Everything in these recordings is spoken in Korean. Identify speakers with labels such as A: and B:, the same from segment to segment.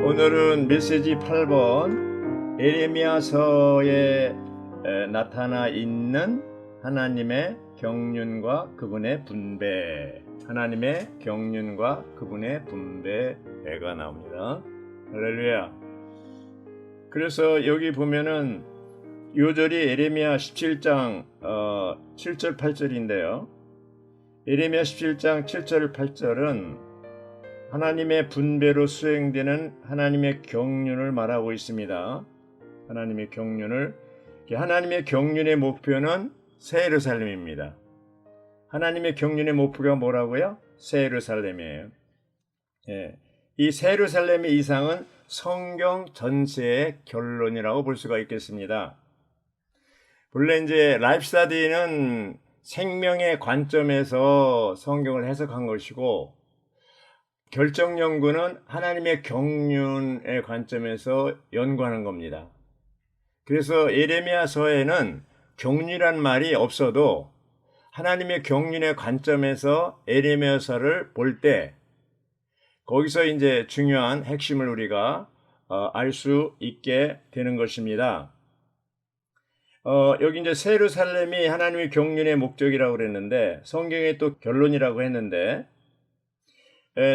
A: 오늘은 메시지 8번 에레미야서에 나타나 있는 하나님의 경륜과 그분의 분배, 하나님의 경륜과 그분의 분배가 나옵니다. 할렐루야. 그래서 여기 보면은 요절이 에레미야 17장 7절 8절인데요. 에레미야 17장 7절 8절은 하나님의 분배로 수행되는 하나님의 경륜을 말하고 있습니다. 하나님의 경륜의 목표는 새 예루살렘입니다. 하나님의 경륜의 목표가 뭐라고요? 새 예루살렘이에요. 이 새 예루살렘의 이상은 성경 전체의 결론이라고 볼 수가 있겠습니다. 본래 이제 라이프스타디는 생명의 관점에서 성경을 해석한 것이고, 결정 연구는 하나님의 경륜의 관점에서 연구하는 겁니다. 그래서 에레미야서에는 경륜이란 말이 없어도 하나님의 경륜의 관점에서 에레미야서를 볼 때 거기서 이제 중요한 핵심을 우리가 알 수 있게 되는 것입니다. 여기 이제 새 예루살렘이 하나님의 경륜의 목적이라고 그랬는데, 성경에 또 결론이라고 했는데,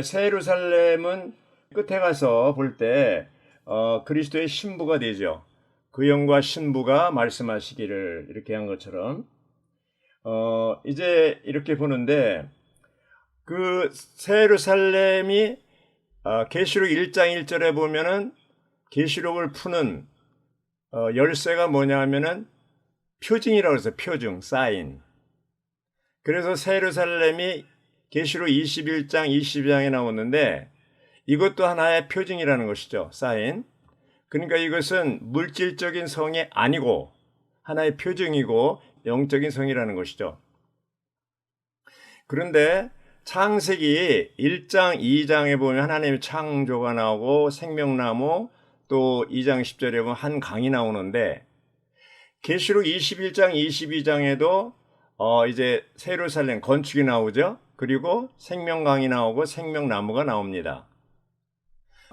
A: 새 예루살렘은 끝에 가서 볼 때 그리스도의 신부가 되죠. 그 영과 신부가 말씀하시기를, 이렇게 한 것처럼 이제 이렇게 보는데, 그 새 예루살렘이 계시록 1장 1절에 보면은 계시록을 푸는 열쇠가 뭐냐 하면은 표징이라고 해서 표징, 사인. 그래서 새 예루살렘이 계시록 21장 22장에 나오는데 이것도 하나의 표징이라는 것이죠. 사인. 그러니까 이것은 물질적인 성이 아니고 하나의 표징이고 영적인 성이라는 것이죠. 그런데 창세기 1장 2장에 보면 하나님의 창조가 나오고 생명나무, 또 2장 10절에 보면 한 강이 나오는데, 계시록 21장 22장에도 이제 새 예루살렘 건축이 나오죠. 그리고 생명강이 나오고 생명나무가 나옵니다.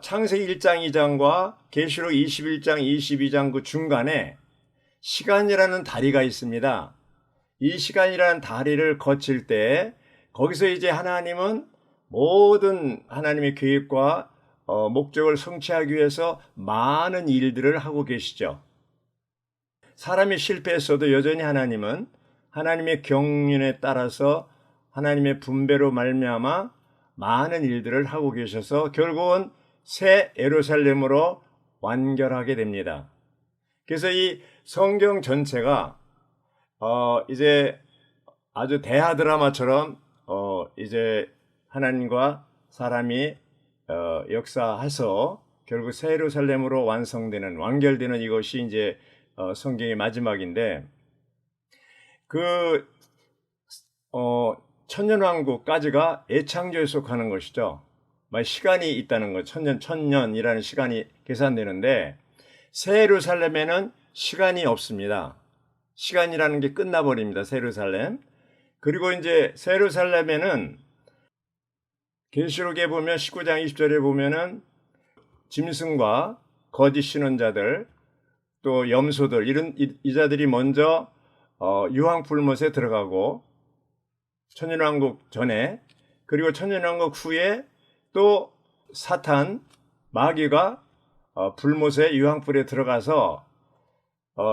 A: 창세기 1장 2장과 계시록 21장 22장 그 중간에 시간이라는 다리가 있습니다. 이 시간이라는 다리를 거칠 때 거기서 이제 하나님은 모든 하나님의 계획과 목적을 성취하기 위해서 많은 일들을 하고 계시죠. 사람이 실패했어도 여전히 하나님은 하나님의 경륜에 따라서 하나님의 분배로 말미암아 많은 일들을 하고 계셔서 결국은 새 예루살렘으로 완결하게 됩니다. 그래서 이 성경 전체가 이제 아주 대하 드라마처럼 이제 하나님과 사람이 역사해서 결국 새 예루살렘으로 완결되는 이것이 이제 성경의 마지막인데, 그 천년왕국까지가 애창조에 속하는 것이죠. 시간이 있다는 것, 천년이라는 시간이 계산되는데, 새 예루살렘에는 시간이 없습니다. 시간이라는 게 끝나버립니다. 새 예루살렘. 그리고 이제 새 예루살렘에는 계시록에 보면 19장 20절에 보면은 짐승과 거짓 신원자들, 또 염소들, 이런 이자들이 먼저 유황불못에 들어가고, 천년왕국 전에, 그리고 천년왕국 후에 또 사탄, 마귀가 불못에 유황불에 들어가서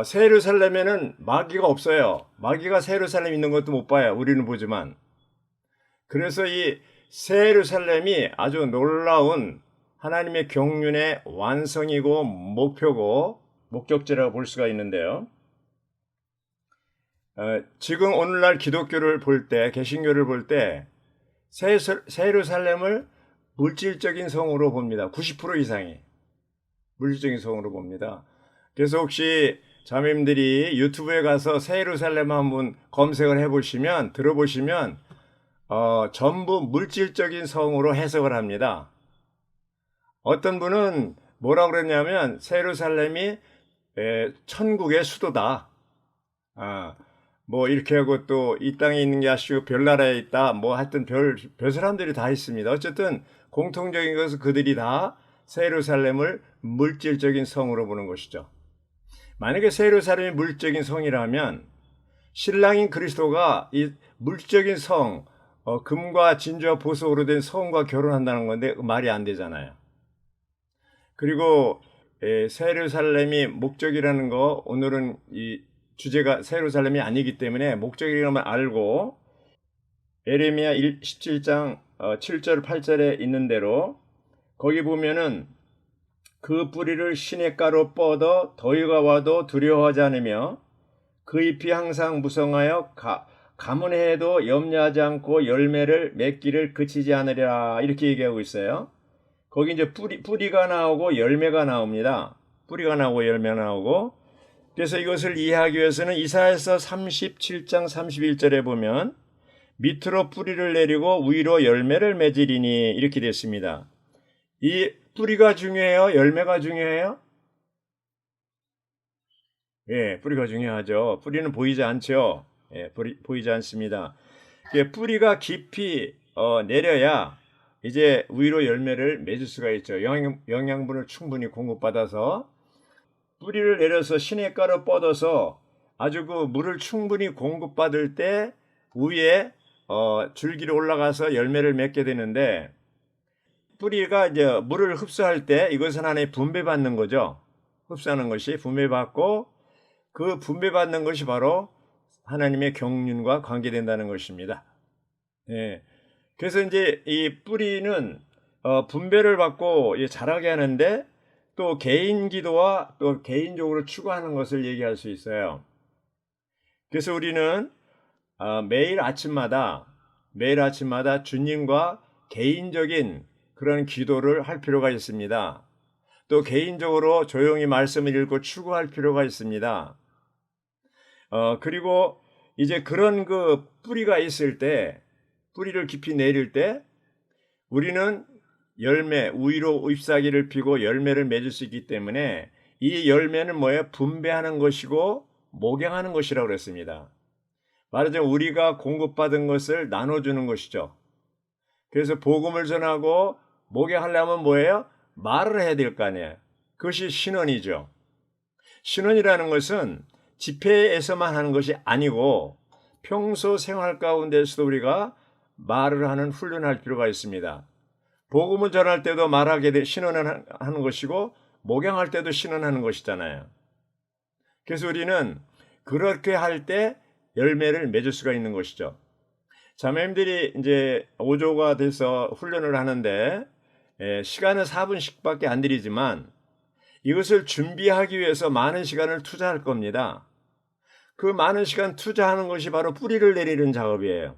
A: 새 예루살렘에는 마귀가 없어요. 마귀가 새 예루살렘에 있는 것도 못 봐요. 우리는 보지만. 그래서 이 새 예루살렘이 아주 놀라운 하나님의 경륜의 완성이고 목표고 목적지라고 볼 수가 있는데요. 지금 오늘날 기독교를 볼 때, 개신교를 볼 때 새 예루살렘을 물질적인 성으로 봅니다. 90% 이상이 물질적인 성으로 봅니다. 그래서 혹시 자매님들이 유튜브에 가서 새 예루살렘 한번 검색을 해보시면, 들어보시면 전부 물질적인 성으로 해석을 합니다. 어떤 분은 뭐라고 그랬냐면 새 예루살렘이 천국의 수도다. 뭐 이렇게 하고, 또 이 땅에 있는 게 아시고 별나라에 있다. 뭐 하여튼 별 사람들이 다 있습니다. 어쨌든 공통적인 것은 그들이 다 새 예루살렘을 물질적인 성으로 보는 것이죠. 만약에 새 예루살렘이 물질적인 성이라면 신랑인 그리스도가 이 물질적인 성, 금과 진주와 보석으로 된 성과 결혼한다는 건데 말이 안 되잖아요. 그리고 새 예루살렘이 목적이라는 거, 오늘은 이 주제가 새 예루살렘이 아니기 때문에 목적이라는 걸 알고, 예레미야 17장 7절 8절에 있는 대로 거기 보면은 그 뿌리를 시냇가로 뻗어 더위가 와도 두려워하지 않으며 그 잎이 항상 무성하여 가문해도 염려하지 않고 열매를 맺기를 그치지 않으리라, 이렇게 얘기하고 있어요. 거기 이제 뿌리가 나오고 열매가 나옵니다. 뿌리가 나오고 열매가 나오고. 그래서 이것을 이해하기 위해서는 이사야서 37장 31절에 보면 밑으로 뿌리를 내리고 위로 열매를 맺으리니, 이렇게 됐습니다. 이 뿌리가 중요해요? 열매가 중요해요? 예, 뿌리가 중요하죠. 뿌리는 보이지 않죠. 예, 보이지 않습니다. 뿌리가 깊이 내려야 이제 위로 열매를 맺을 수가 있죠. 영양분을 충분히 공급받아서 뿌리를 내려서 시냇가로 뻗어서 아주 그 물을 충분히 공급받을 때 위에 줄기로 올라가서 열매를 맺게 되는데, 뿌리가 이제 물을 흡수할 때 이것은 하나의 분배받는 거죠. 흡수하는 것이 분배받고, 그 분배받는 것이 바로 하나님의 경륜과 관계된다는 것입니다. 예. 그래서 이제 이 뿌리는 분배를 받고 자라게 하는데, 또 개인 기도와 또 개인적으로 추구하는 것을 얘기할 수 있어요. 그래서 우리는 매일 아침마다 주님과 개인적인 그런 기도를 할 필요가 있습니다. 또 개인적으로 조용히 말씀을 읽고 추구할 필요가 있습니다. 그리고 이제 그런 그 뿌리가 있을 때, 뿌리를 깊이 내릴 때 우리는 열매, 위로 잎사귀를 피고 열매를 맺을 수 있기 때문에 이 열매는 뭐예요? 분배하는 것이고 목양하는 것이라고 그랬습니다. 말하자면 우리가 공급받은 것을 나눠주는 것이죠. 그래서 복음을 전하고 목양하려면 뭐예요? 말을 해야 될 거 아니에요. 그것이 신언이죠. 신언이라는 것은 집회에서만 하는 것이 아니고 평소 생활 가운데서도 우리가 말을 하는 훈련할 필요가 있습니다. 복음을 전할 때도 신언을 하는 것이고 목양할 때도 신언하는 것이잖아요. 그래서 우리는 그렇게 할 때 열매를 맺을 수가 있는 것이죠. 자매님들이 이제 5조가 돼서 훈련을 하는데 시간은 4분씩밖에 안 들이지만 이것을 준비하기 위해서 많은 시간을 투자할 겁니다. 그 많은 시간 투자하는 것이 바로 뿌리를 내리는 작업이에요.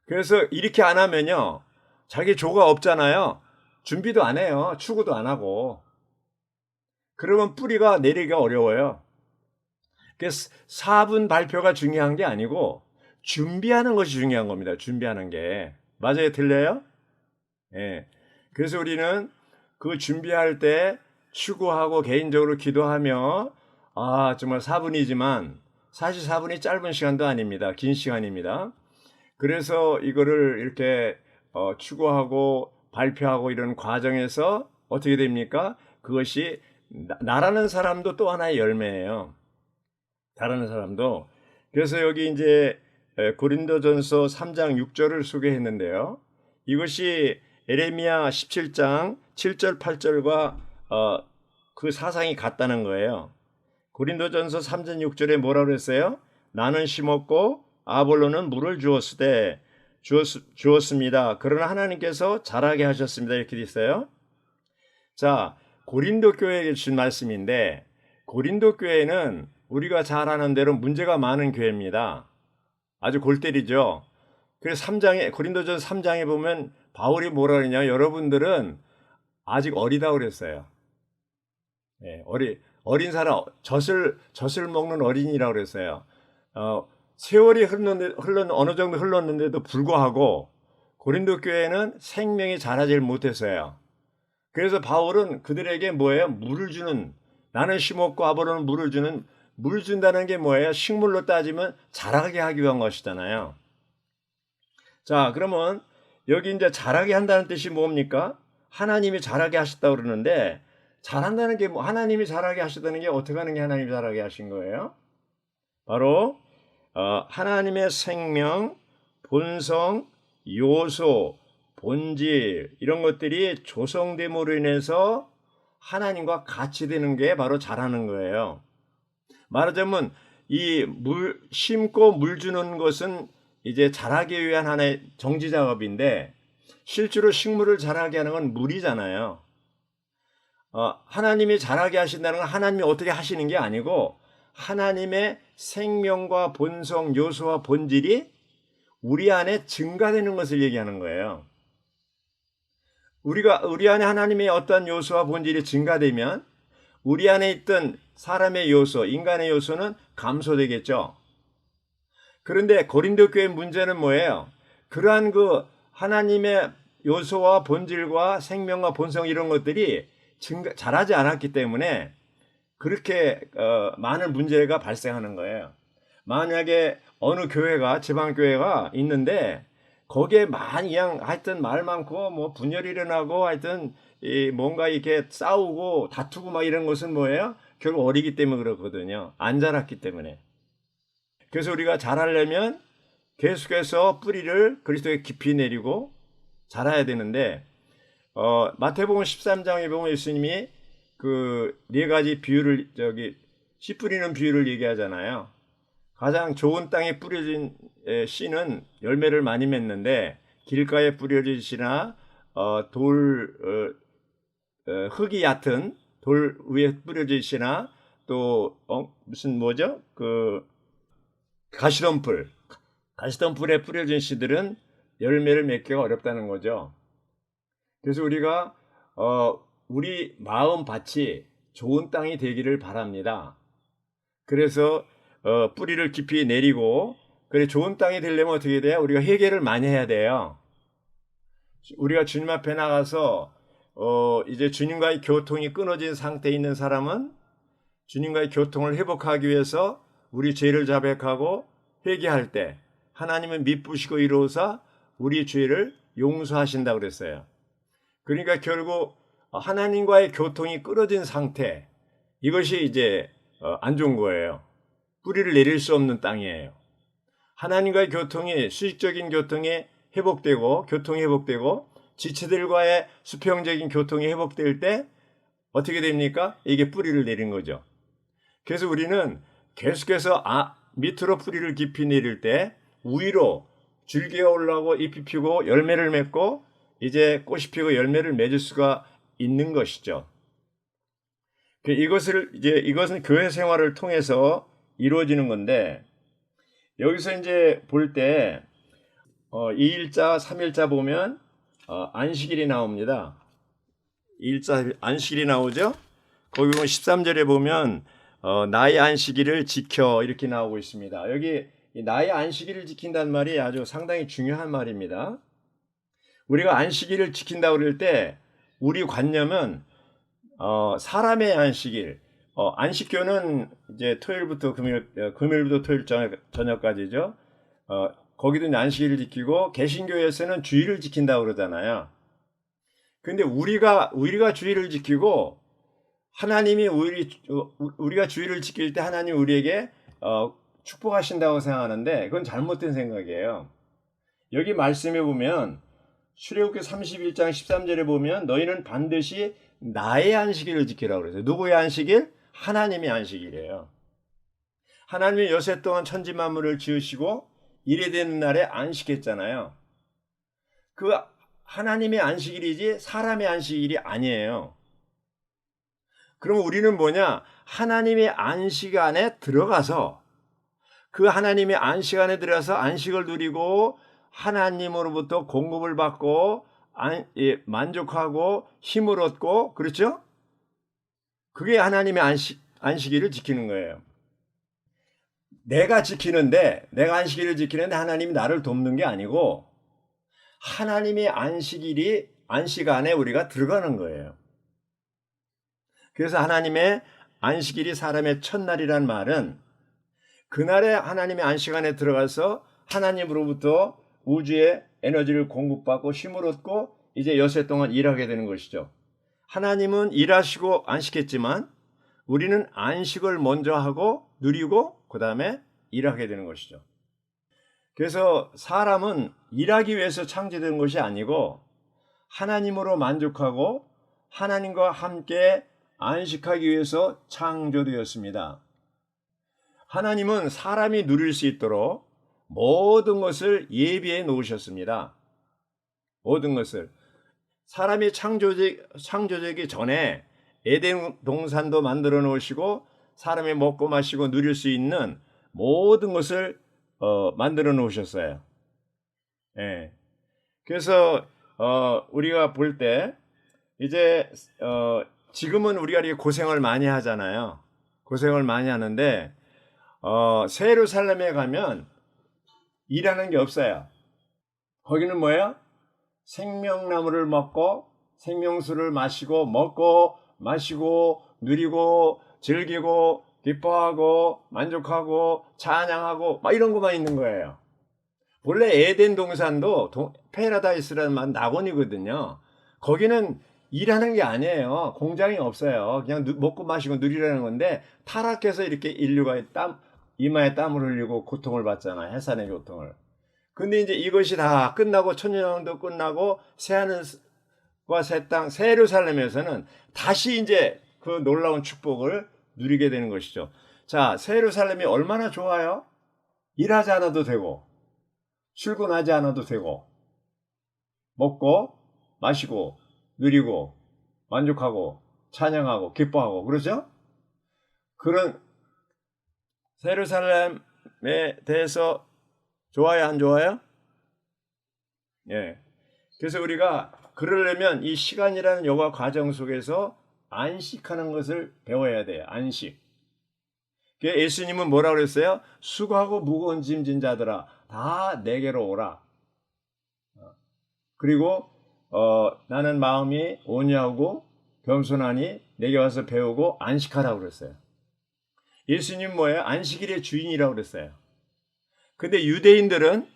A: 그래서 이렇게 안 하면요, 자기 조가 없잖아요. 준비도 안 해요. 추구도 안 하고. 그러면 뿌리가 내리기가 어려워요. 그래서 4분 발표가 중요한 게 아니고 준비하는 것이 중요한 겁니다. 준비하는 게. 맞아요? 들려요? 예. 그래서 우리는 그 준비할 때 추구하고 개인적으로 기도하며, 정말 4분이지만 사실 4분이 짧은 시간도 아닙니다. 긴 시간입니다. 그래서 이거를 이렇게 추구하고 발표하고 이런 과정에서 어떻게 됩니까? 그것이 나라는 사람도 또 하나의 열매예요. 다른 사람도. 그래서 여기 이제 고린도전서 3장 6절을 소개했는데요. 이것이 예레미야 17장 7절 8절과 그 사상이 같다는 거예요. 고린도전서 3장 6절에 뭐라고 그랬어요? 나는 심었고 아볼로는 물을 주었습니다. 그러나 하나님께서 자라게 하셨습니다. 이렇게 돼 있어요. 자, 고린도 교회에 주신 말씀인데, 고린도 교회는 우리가 잘 아는 대로 문제가 많은 교회입니다. 아주 골 때리죠. 그래서 고린도전서 3장에 보면 바울이 뭐라 그러냐, 여러분들은 아직 어리다고 그랬어요. 네, 어린 사람, 젖을 먹는 어린이라고 그랬어요. 세월이 어느 정도 흘렀는데도 불구하고 고린도 교회는 생명이 자라질 못했어요. 그래서 바울은 그들에게 뭐예요? 물을 주는, 나는 심었고 아볼로는 물을 주는, 물 준다는 게 뭐예요? 식물로 따지면 자라게 하기 위한 것이잖아요. 자, 그러면 여기 이제 자라게 한다는 뜻이 뭡니까? 하나님이 잘하게 하셨다고 그러는데, 잘한다는 게 뭐, 하나님이 잘하게 하셨다는 게 어떻게 하는 게 하나님이 잘하게 하신 거예요? 바로 하나님의 생명, 본성, 요소, 본질 이런 것들이 조성됨으로 인해서 하나님과 같이 되는 게 바로 잘하는 거예요. 말하자면 이 물 심고 물 주는 것은 이제 자라기 위한 하나의 정지 작업인데, 실제로 식물을 자라게 하는 건 물이잖아요. 하나님이 자라게 하신다는 건 하나님이 어떻게 하시는 게 아니고, 하나님의 생명과 본성, 요소와 본질이 우리 안에 증가되는 것을 얘기하는 거예요. 우리 안에 하나님의 어떤 요소와 본질이 증가되면 우리 안에 있던 사람의 요소, 인간의 요소는 감소되겠죠. 그런데 고린도 교회 문제는 뭐예요? 그러한 그 하나님의 요소와 본질과 생명과 본성 이런 것들이 자라지 않았기 때문에 그렇게 많은 문제가 발생하는 거예요. 만약에 어느 교회가, 지방교회가 있는데 거기에 많이 그냥 하여튼 말 많고 뭐 분열이 일어나고 하여튼 뭔가 이렇게 싸우고 다투고 막 이런 것은 뭐예요? 결국 어리기 때문에 그렇거든요. 안 자랐기 때문에. 그래서 우리가 자라려면 계속해서 뿌리를 그리스도에 깊이 내리고 자라야 되는데, 마태복음 13장에 보면 예수님이 그 네 가지 비유를 씨 뿌리는 비유를 얘기하잖아요. 가장 좋은 땅에 뿌려진 씨는 열매를 많이 맺는데, 길가에 뿌려진 씨나 흙이 얕은 돌 위에 뿌려진 씨나 또 무슨 뭐죠? 그 가시덤불에 뿌려진 씨들은 열매를 맺기가 어렵다는 거죠. 그래서 우리가 우리 마음 밭이 좋은 땅이 되기를 바랍니다. 그래서 뿌리를 깊이 내리고, 그래 좋은 땅이 되려면 어떻게 돼요? 우리가 회개를 많이 해야 돼요. 우리가 주님 앞에 나가서 이제 주님과의 교통이 끊어진 상태에 있는 사람은 주님과의 교통을 회복하기 위해서 우리 죄를 자백하고 회개할 때 하나님은 미쁘시고 이로우사 우리 죄를 용서하신다고 그랬어요. 그러니까 결국 하나님과의 교통이 끊어진 상태, 이것이 이제 안 좋은 거예요. 뿌리를 내릴 수 없는 땅이에요. 하나님과의 교통이, 수직적인 교통이 교통이 회복되고 지체들과의 수평적인 교통이 회복될 때 어떻게 됩니까? 이게 뿌리를 내린 거죠. 그래서 우리는 계속해서 밑으로 뿌리를 깊이 내릴 때 위로 줄기가 올라오고 잎이 피고 열매를 맺고 이제 꽃이 피고 열매를 맺을 수가 있는 것이죠. 이것은 교회 생활을 통해서 이루어지는 건데, 여기서 이제 볼 때 2일자, 3일자 보면 안식일이 나옵니다. 2일자 안식일이 나오죠. 거기 보면 13절에 보면 나의 안식일을 지켜 이렇게 나오고 있습니다. 여기 나의 안식일을 지킨다는 말이 아주 상당히 중요한 말입니다. 우리가 안식일을 지킨다고 그럴 때 우리 관념은 사람의 안식일, 안식교는 이제 토요일부터 금요일부터 토요일 저녁까지죠. 거기도 안식일을 지키고, 개신교에서는 주일을 지킨다고 그러잖아요. 근데 우리가 주일을 지키고, 하나님이 우리가 주일을 지킬 때 하나님 우리에게 축복하신다고 생각하는데, 그건 잘못된 생각이에요. 여기 말씀에 보면 출애굽기 31장 13절에 보면 너희는 반드시 나의 안식일을 지키라고 그러세요. 누구의 안식일? 하나님의 안식일이에요. 하나님이 여세 동안 천지 만물을 지으시고 이래 되는 날에 안식했잖아요. 그 하나님의 안식일이지 사람의 안식일이 아니에요. 그럼 우리는 뭐냐? 하나님의 안식 안에 들어가서, 그 하나님의 안식 안에 들어가서 안식을 누리고 하나님으로부터 공급을 받고 만족하고 힘을 얻고, 그렇죠? 그게 하나님의 안식일을 지키는 거예요. 내가 안식일을 지키는데 하나님이 나를 돕는 게 아니고, 하나님의 안식 안에 우리가 들어가는 거예요. 그래서 하나님의 안식일이 사람의 첫날이란 말은, 그날에 하나님의 안식 안에 들어가서 하나님으로부터 우주의 에너지를 공급받고 힘을 얻고 이제 엿새 동안 일하게 되는 것이죠. 하나님은 일하시고 안식했지만 우리는 안식을 먼저 하고 누리고 그 다음에 일하게 되는 것이죠. 그래서 사람은 일하기 위해서 창조된 것이 아니고 하나님으로 만족하고 하나님과 함께 안식하기 위해서 창조되었습니다. 하나님은 사람이 누릴 수 있도록 모든 것을 예비해 놓으셨습니다. 모든 것을. 사람이 창조되기 전에 에덴 동산도 만들어 놓으시고 사람이 먹고 마시고 누릴 수 있는 모든 것을 만들어 놓으셨어요. 예. 그래서 우리가 볼 때 이제 지금은 우리가 이렇게 고생을 많이 하잖아요. 고생을 많이 하는데 새 예루살렘에 가면 일하는 게 없어요. 거기는 뭐예요? 생명나무를 먹고 생명수를 마시고 먹고 마시고 누리고 즐기고 기뻐하고 만족하고 찬양하고 막 이런 것만 있는 거예요. 원래 에덴 동산도 페라다이스라는 말 낙원이거든요. 거기는 일하는 게 아니에요. 공장이 없어요. 그냥 먹고 마시고 누리라는 건데 타락해서 이렇게 인류가 이마에 땀을 흘리고 고통을 받잖아요. 해산의 고통을. 근데 이제 이것이 다 끝나고 천년왕도 끝나고 새하늘과 새 땅, 새 예루살렘에서는 다시 이제 그 놀라운 축복을 누리게 되는 것이죠. 자, 새 예루살렘이 얼마나 좋아요? 일하지 않아도 되고 출근하지 않아도 되고 먹고 마시고 누리고 만족하고 찬양하고 기뻐하고 그러죠? 그런 새 예루살렘에 대해서 좋아요, 안 좋아요? 예. 그래서 우리가 그러려면 이 시간이라는 여가 과정 속에서 안식하는 것을 배워야 돼요. 안식. 예수님은 뭐라고 그랬어요? 수고하고 무거운 짐진 자들아 다 내게로 오라. 그리고 나는 마음이 온유하고 겸손하니 내게 와서 배우고 안식하라고 그랬어요. 예수님 뭐예요? 안식일의 주인이라고 그랬어요. 근데 유대인들은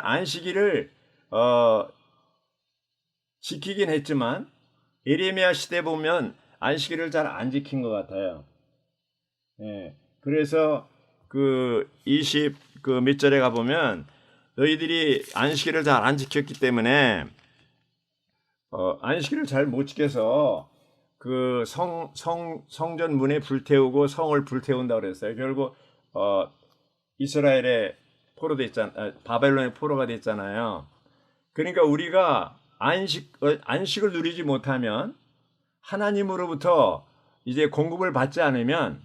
A: 안식일을 지키긴 했지만 예레미야 시대 보면 안식일을 잘 안 지킨 것 같아요. 예. 그래서 그 20 그 몇 절에 가 보면 너희들이 안식일을 잘 안 지켰기 때문에 안식일을 잘 못 지켜서 그 성전 문에 불태우고 성을 불태운다 그랬어요. 결국 이스라엘에 바벨론에 포로가 됐잖아요. 그러니까 우리가 안식을 누리지 못하면 하나님으로부터 이제 공급을 받지 않으면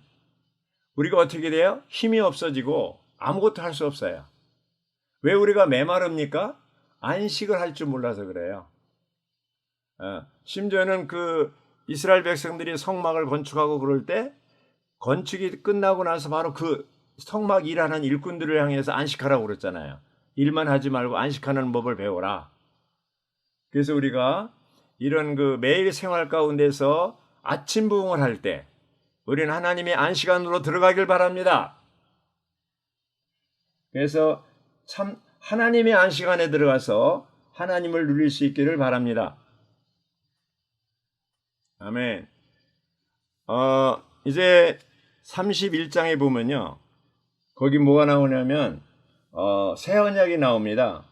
A: 우리가 어떻게 돼요? 힘이 없어지고 아무것도 할 수 없어요. 왜 우리가 메마릅니까? 안식을 할 줄 몰라서 그래요. 심지어는 그 이스라엘 백성들이 성막을 건축하고 그럴 때 건축이 끝나고 나서 바로 그 성막 일하는 일꾼들을 향해서 안식하라고 그랬잖아요. 일만 하지 말고 안식하는 법을 배워라. 그래서 우리가 이런 그 매일 생활 가운데서 아침 부흥을 할 때 우리는 하나님의 안식안으로 들어가길 바랍니다. 그래서 참 하나님의 안식안에 들어가서 하나님을 누릴 수 있기를 바랍니다. 아멘. 이제 31장에 보면요. 거기 뭐가 나오냐면 새 언약이 나옵니다.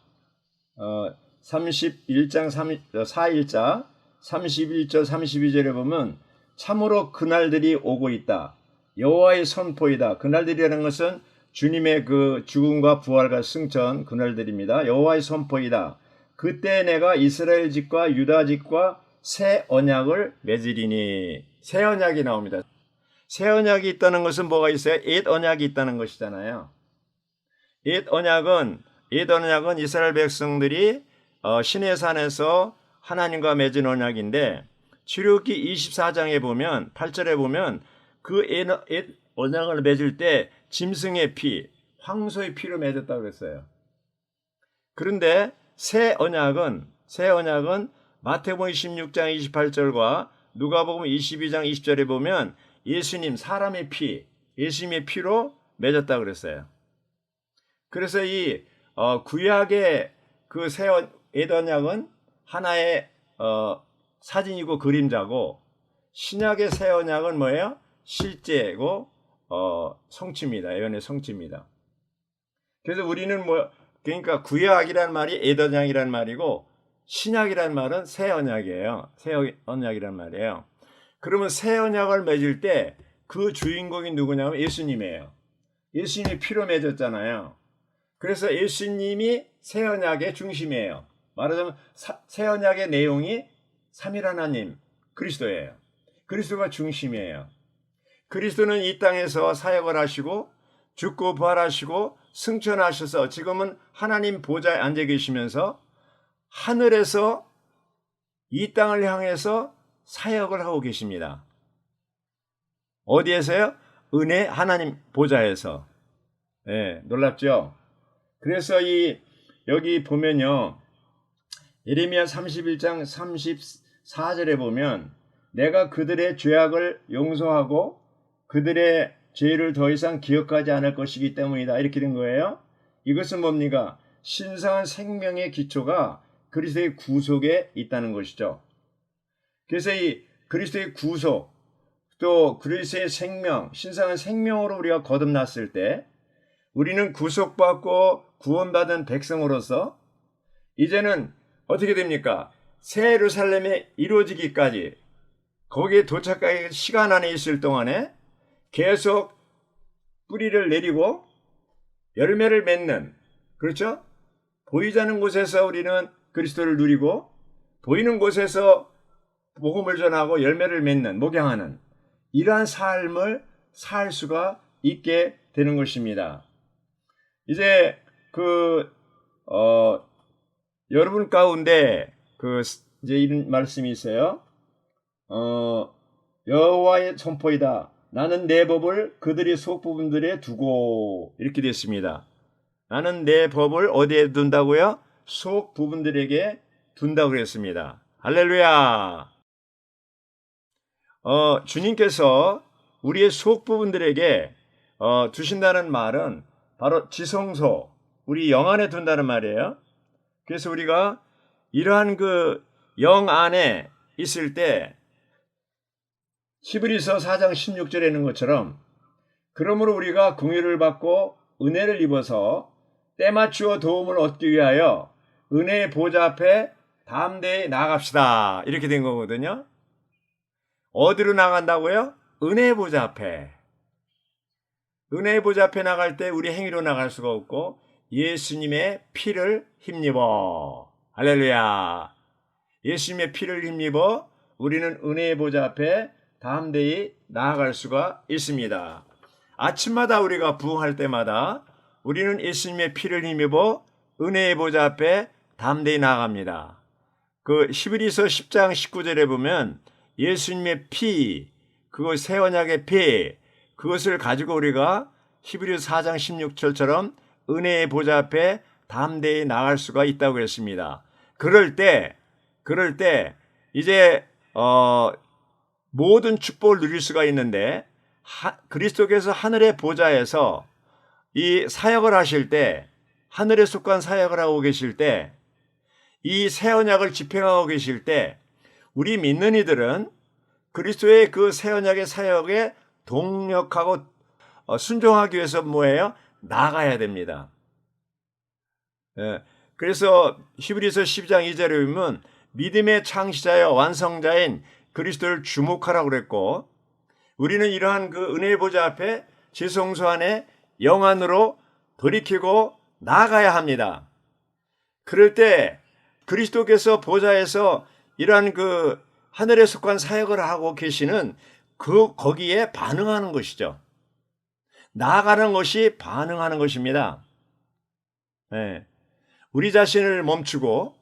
A: 31장 4일자 31절 32절에 보면 참으로 그날들이 오고 있다. 여호와의 선포이다. 그날들이라는 것은 주님의 그 죽음과 부활과 승천 그날들입니다. 여호와의 선포이다. 그때 내가 이스라엘 집과 유다 집과 새 언약을 맺으리니. 새 언약이 나옵니다. 새 언약이 있다는 것은 뭐가 있어요? 옛 언약이 있다는 것이잖아요. 옛 언약은 이스라엘 백성들이 시내산에서 하나님과 맺은 언약인데 출애굽기 24장에 보면 8절에 보면 그 옛 언약을 맺을 때 짐승의 피, 황소의 피로 맺었다고 그랬어요. 그런데 새 언약은 마태복음 16장 28절과 누가복음 22장 20절에 보면 예수님 사람의 피, 예수님의 피로 맺었다고 그랬어요. 그래서 이 구약의 그 새 옛 언약은 하나의 사진이고 그림자고, 신약의 새 언약은 뭐예요? 실제고 성취입니다. 예언의 성취입니다. 그래서 우리는 그러니까 구약이란 말이 에더장이란 말이고, 신약이란 말은 새 언약이에요. 새 언약이란 말이에요. 그러면 새 언약을 맺을 때 그 주인공이 누구냐면 예수님이에요. 예수님이 피로 맺었잖아요. 그래서 예수님이 새 언약의 중심이에요. 말하자면 새 언약의 내용이 삼위 하나님 그리스도예요. 그리스도가 중심이에요. 그리스도는 이 땅에서 사역을 하시고 죽고 부활하시고 승천하셔서 지금은 하나님 보좌에 앉아 계시면서 하늘에서 이 땅을 향해서 사역을 하고 계십니다. 어디에서요? 은혜 하나님 보좌에서. 네, 놀랍죠? 그래서 여기 보면요, 예레미야 31장 34절에 보면 내가 그들의 죄악을 용서하고 그들의 죄를 더 이상 기억하지 않을 것이기 때문이다, 이렇게 된 거예요. 이것은 뭡니까? 신성한 생명의 기초가 그리스도의 구속에 있다는 것이죠. 그래서 이 그리스도의 구속, 또 그리스도의 생명, 신성한 생명으로 우리가 거듭났을 때 우리는 구속받고 구원받은 백성으로서 이제는 어떻게 됩니까? 새 예루살렘에 이루어지기까지, 거기에 도착하기 시간 안에 있을 동안에 계속 뿌리를 내리고 열매를 맺는, 그렇죠? 보이지 않는 곳에서 우리는 그리스도를 누리고 보이는 곳에서 복음을 전하고 열매를 맺는, 목양하는 이러한 삶을 살 수가 있게 되는 것입니다. 이제 여러분 가운데 이제 이런 말씀이 있어요. 여호와의 선포이다. 나는 내 법을 그들의 속 부분들에 두고, 이렇게 됐습니다. 나는 내 법을 어디에 둔다고요? 속 부분들에게 둔다고 그랬습니다. 할렐루야. 주님께서 우리의 속 부분들에게 두신다는 말은 바로 지성소, 우리 영 안에 둔다는 말이에요. 그래서 우리가 이러한 그 영 안에 있을 때 히브리서 4장 16절에 있는 것처럼, 그러므로 우리가 긍휼을 받고 은혜를 입어서 때맞추어 도움을 얻기 위하여 은혜의 보좌 앞에 담대히 나아갑시다, 이렇게 된 거거든요. 어디로 나간다고요? 은혜의 보좌 앞에. 은혜의 보좌 앞에 나갈 때 우리 행위로 나갈 수가 없고 예수님의 피를 힘입어. 할렐루야. 예수님의 피를 힘입어 우리는 은혜의 보좌 앞에 담대히 나아갈 수가 있습니다. 아침마다 우리가 부흥할 때마다 우리는 예수님의 피를 힘입어 은혜의 보좌 앞에 담대히 나아갑니다. 그 히브리서 10장 19절에 보면 예수님의 피, 그것 새 언약의 피, 그것을 가지고 우리가 히브리서 4장 16절처럼 은혜의 보좌 앞에 담대히 나갈 수가 있다고 했습니다. 그럴 때 이제 모든 축복을 누릴 수가 있는데, 그리스도께서 하늘의 보좌에서 이 사역을 하실 때, 하늘에 속한 사역을 하고 계실 때, 이 새 언약을 집행하고 계실 때 우리 믿는 이들은 그리스도의 그 새 언약의 사역에 동력하고 순종하기 위해서 뭐예요? 나가야 됩니다. 그래서 히브리서 12장 2절에 보면 믿음의 창시자여 완성자인 그리스도를 주목하라고 그랬고, 우리는 이러한 그 은혜의 보좌 앞에 지성소 안에 영 안으로 돌이키고 나아가야 합니다. 그럴 때 그리스도께서 보좌에서 이러한 그 하늘에 속한 사역을 하고 계시는 거기에 반응하는 것이죠. 나아가는 것이 반응하는 것입니다. 네. 우리 자신을 멈추고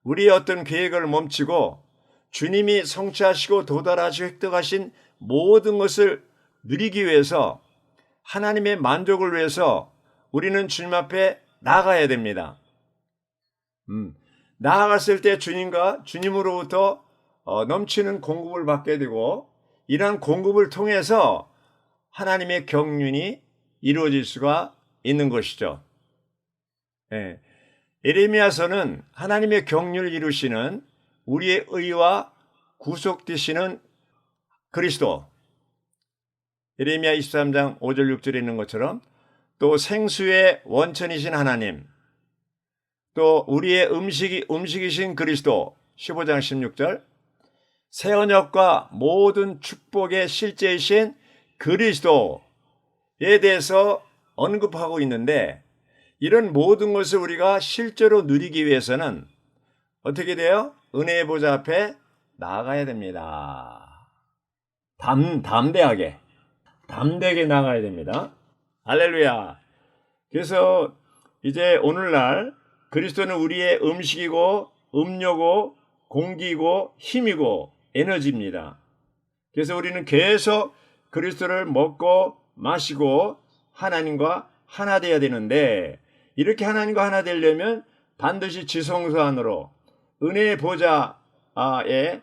A: 우리의 어떤 계획을 멈추고 주님이 성취하시고 도달하시고 획득하신 모든 것을 누리기 위해서, 하나님의 만족을 위해서 우리는 주님 앞에 나아가야 됩니다. 나아갔을 때 주님으로부터 넘치는 공급을 받게 되고, 이러한 공급을 통해서 하나님의 경륜이 이루어질 수가 있는 것이죠. 예. 예레미야서는 하나님의 경륜을 이루시는 우리의 의와 구속되시는 그리스도, 예레미야 23장 5절 6절에 있는 것처럼 또 생수의 원천이신 하나님, 또 우리의 음식이신 그리스도 15장 16절, 새 언약과 모든 축복의 실제이신 그리스도에 대해서 언급하고 있는데, 이런 모든 것을 우리가 실제로 누리기 위해서는 어떻게 돼요? 은혜의 보좌 앞에 나아가야 됩니다. 담대하게 나아가야 됩니다. 할렐루야. 그래서 이제 오늘날 그리스도는 우리의 음식이고 음료고 공기고 힘이고 에너지입니다. 그래서 우리는 계속 그리스도를 먹고 마시고 하나님과 하나 되어야 되는데, 이렇게 하나님과 하나 되려면 반드시 지성소 안으로 은혜의 보좌에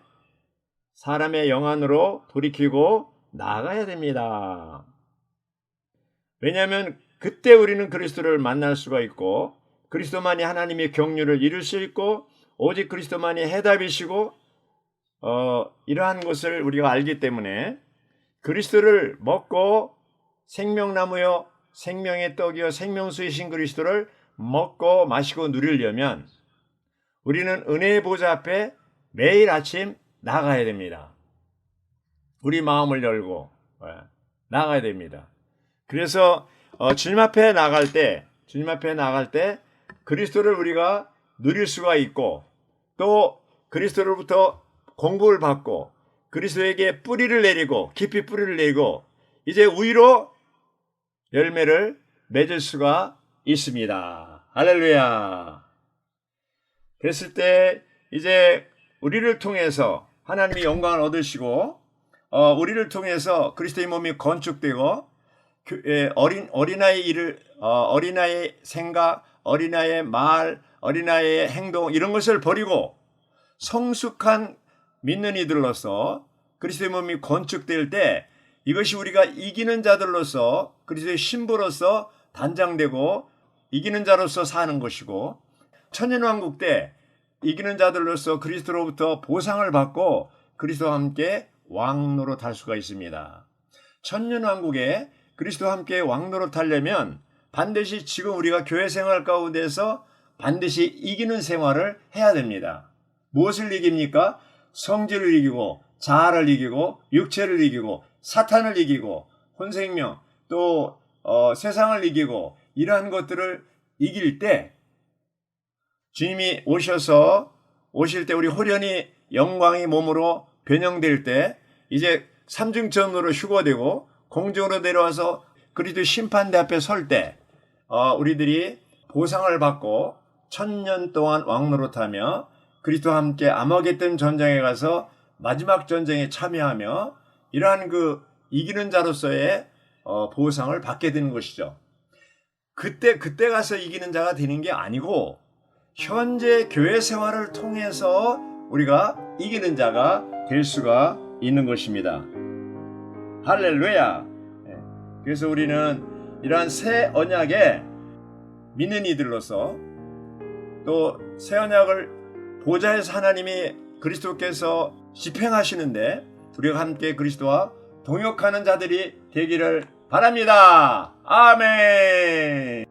A: 사람의 영 안으로 돌이키고 나아가야 됩니다. 왜냐하면 그때 우리는 그리스도를 만날 수가 있고, 그리스도만이 하나님의 경륜을 이룰 수 있고, 오직 그리스도만이 해답이시고 이러한 것을 우리가 알기 때문에 그리스도를 먹고 생명나무여 생명의 떡이여 생명수이신 그리스도를 먹고 마시고 누리려면 우리는 은혜의 보좌 앞에 매일 아침 나가야 됩니다. 우리 마음을 열고 나가야 됩니다. 그래서 주님 앞에 나갈 때 그리스도를 우리가 누릴 수가 있고, 또 그리스도로부터 공부를 받고 그리스도에게 뿌리를 내리고 깊이 뿌리를 내리고 이제 우위로 열매를 맺을 수가 있습니다. 할렐루야. 그랬을 때 이제 우리를 통해서 하나님이 영광을 얻으시고 우리를 통해서 그리스도의 몸이 건축되고 어린아이의 생각, 어린아이의 말, 어린아이의 행동 이런 것을 버리고 성숙한 믿는 이들로서 그리스도의 몸이 건축될 때 이것이 우리가 이기는 자들로서 그리스도의 신부로서 단장되고 이기는 자로서 사는 것이고, 천년왕국 때 이기는 자들로서 그리스도로부터 보상을 받고 그리스도와 함께 왕노릇 할 수가 있습니다. 천년왕국에 그리스도와 함께 왕노릇 하려면 반드시 지금 우리가 교회 생활 가운데서 반드시 이기는 생활을 해야 됩니다. 무엇을 이깁니까? 성질을 이기고 자아를 이기고 육체를 이기고 사탄을 이기고 혼생명 또 세상을 이기고 이러한 것들을 이길 때 주님이 오실 때 우리 호련히 영광의 몸으로 변형될 때 이제 삼중천으로 휴거되고 공중으로 내려와서 그리스도 심판대 앞에 설 때 우리들이 보상을 받고 1000년 동안 왕노릇하며 그리스도와 함께 아마겟돈 전쟁에 가서 마지막 전쟁에 참여하며 이러한 그 이기는 자로서의 보상을 받게 되는 것이죠. 그때 가서 이기는 자가 되는 게 아니고 현재 교회 생활을 통해서 우리가 이기는 자가 될 수가 있는 것입니다. 할렐루야. 그래서 우리는 이러한 새 언약에 믿는 이들로서 또 새 언약을 보좌에서 하나님이 그리스도께서 집행하시는데 우리가 함께 그리스도와 동역하는 자들이 되기를 바랍니다. 아멘.